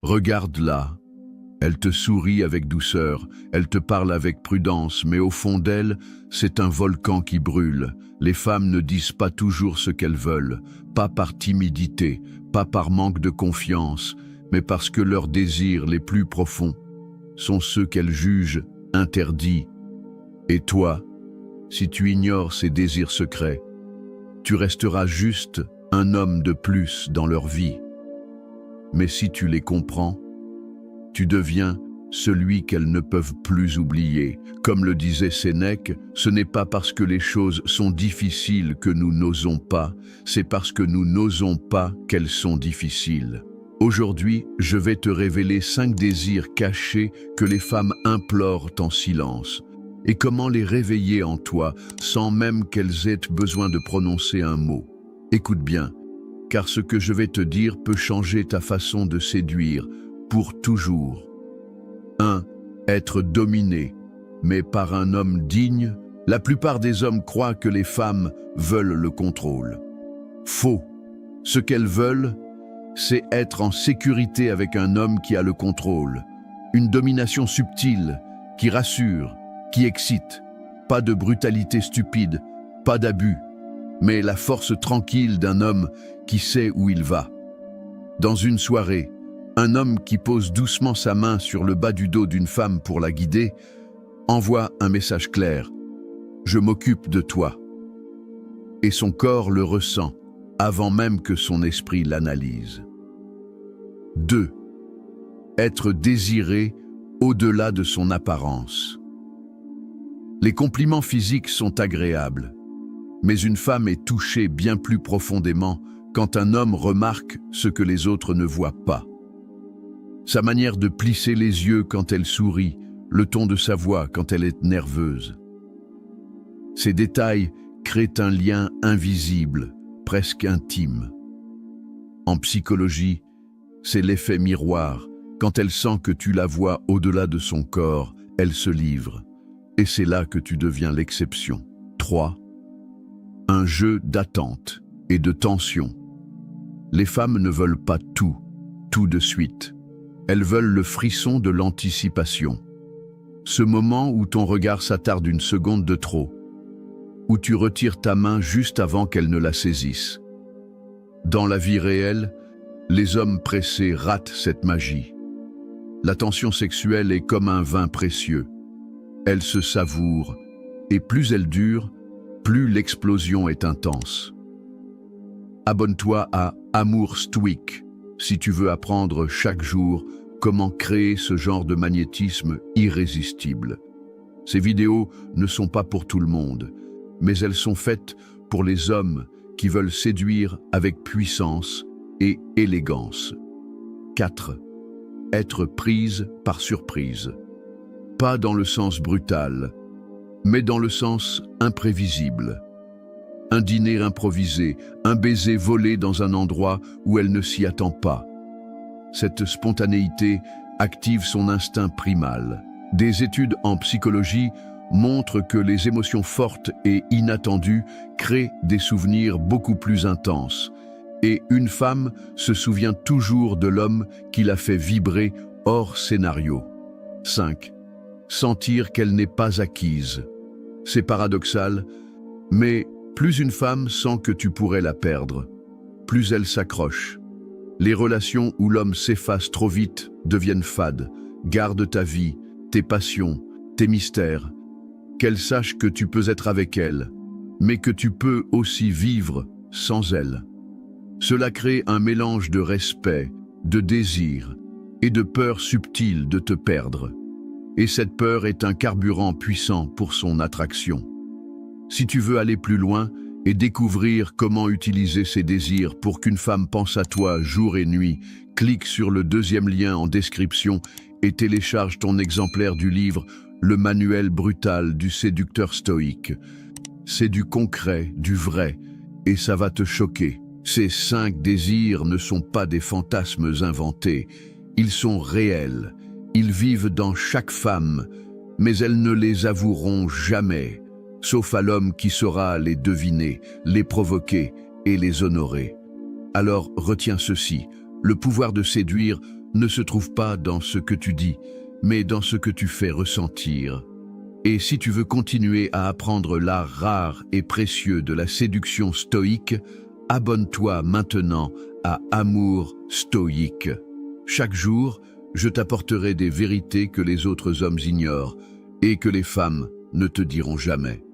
Regarde-la. Elle te sourit avec douceur, elle te parle avec prudence, mais au fond d'elle, c'est un volcan qui brûle. Les femmes ne disent pas toujours ce qu'elles veulent, pas par timidité, pas par manque de confiance, mais parce que leurs désirs les plus profonds sont ceux qu'elles jugent interdits. Et toi, si tu ignores ces désirs secrets, tu resteras juste un homme de plus dans leur vie. Mais si tu les comprends, tu deviens celui qu'elles ne peuvent plus oublier. Comme le disait Sénèque, ce n'est pas parce que les choses sont difficiles que nous n'osons pas, c'est parce que nous n'osons pas qu'elles sont difficiles. Aujourd'hui, je vais te révéler 5 désirs cachés que les femmes implorent en silence, et comment les réveiller en toi sans même qu'elles aient besoin de prononcer un mot. Écoute bien, car ce que je vais te dire peut changer ta façon de séduire pour toujours. 1. Être dominé, mais par un homme digne. La plupart des hommes croient que les femmes veulent le contrôle. Faux. Ce qu'elles veulent, c'est être en sécurité avec un homme qui a le contrôle. Une domination subtile, qui rassure, qui excite. Pas de brutalité stupide, pas d'abus, mais la force tranquille d'un homme qui sait où il va. Dans une soirée, un homme qui pose doucement sa main sur le bas du dos d'une femme pour la guider envoie un message clair: « Je m'occupe de toi ». Et son corps le ressent avant même que son esprit l'analyse. 2. Être désiré au-delà de son apparence. Les compliments physiques sont agréables, mais une femme est touchée bien plus profondément quand un homme remarque ce que les autres ne voient pas. Sa manière de plisser les yeux quand elle sourit, le ton de sa voix quand elle est nerveuse. Ces détails créent un lien invisible, presque intime. En psychologie, c'est l'effet miroir. Quand elle sent que tu la vois au-delà de son corps, elle se livre. Et c'est là que tu deviens l'exception. 3. Un jeu d'attente et de tension. Les femmes ne veulent pas tout de suite. Elles veulent le frisson de l'anticipation. Ce moment où ton regard s'attarde une seconde de trop, où tu retires ta main juste avant qu'elle ne la saisisse. Dans la vie réelle, les hommes pressés ratent cette magie. La tension sexuelle est comme un vin précieux. Elle se savoure, et plus elle dure, plus l'explosion est intense. Abonne-toi à Amour Stoïque si tu veux apprendre chaque jour comment créer ce genre de magnétisme irrésistible. Ces vidéos ne sont pas pour tout le monde, mais elles sont faites pour les hommes qui veulent séduire avec puissance et élégance. 4. Être prise par surprise. Pas dans le sens brutal, mais dans le sens imprévisible. Un dîner improvisé, un baiser volé dans un endroit où elle ne s'y attend pas. Cette spontanéité active son instinct primal. Des études en psychologie montrent que les émotions fortes et inattendues créent des souvenirs beaucoup plus intenses. Et une femme se souvient toujours de l'homme qui l'a fait vibrer hors scénario. 5. Sentir qu'elle n'est pas acquise. C'est paradoxal, mais plus une femme sent que tu pourrais la perdre, plus elle s'accroche. Les relations où l'homme s'efface trop vite deviennent fades. Garde ta vie, tes passions, tes mystères. Qu'elle sache que tu peux être avec elle, mais que tu peux aussi vivre sans elle. Cela crée un mélange de respect, de désir et de peur subtile de te perdre. Et cette peur est un carburant puissant pour son attraction. Si tu veux aller plus loin et découvrir comment utiliser ces désirs pour qu'une femme pense à toi jour et nuit, clique sur le 2e lien en description et télécharge ton exemplaire du livre « Le manuel brutal du séducteur stoïque ». C'est du concret, du vrai, et ça va te choquer. Ces 5 désirs ne sont pas des fantasmes inventés, ils sont réels. Ils vivent dans chaque femme, mais elles ne les avoueront jamais, sauf à l'homme qui saura les deviner, les provoquer et les honorer. Alors retiens ceci, le pouvoir de séduire ne se trouve pas dans ce que tu dis, mais dans ce que tu fais ressentir. Et si tu veux continuer à apprendre l'art rare et précieux de la séduction stoïque, abonne-toi maintenant à Amour stoïque. Chaque jour, je t'apporterai des vérités que les autres hommes ignorent et que les femmes ne te diront jamais.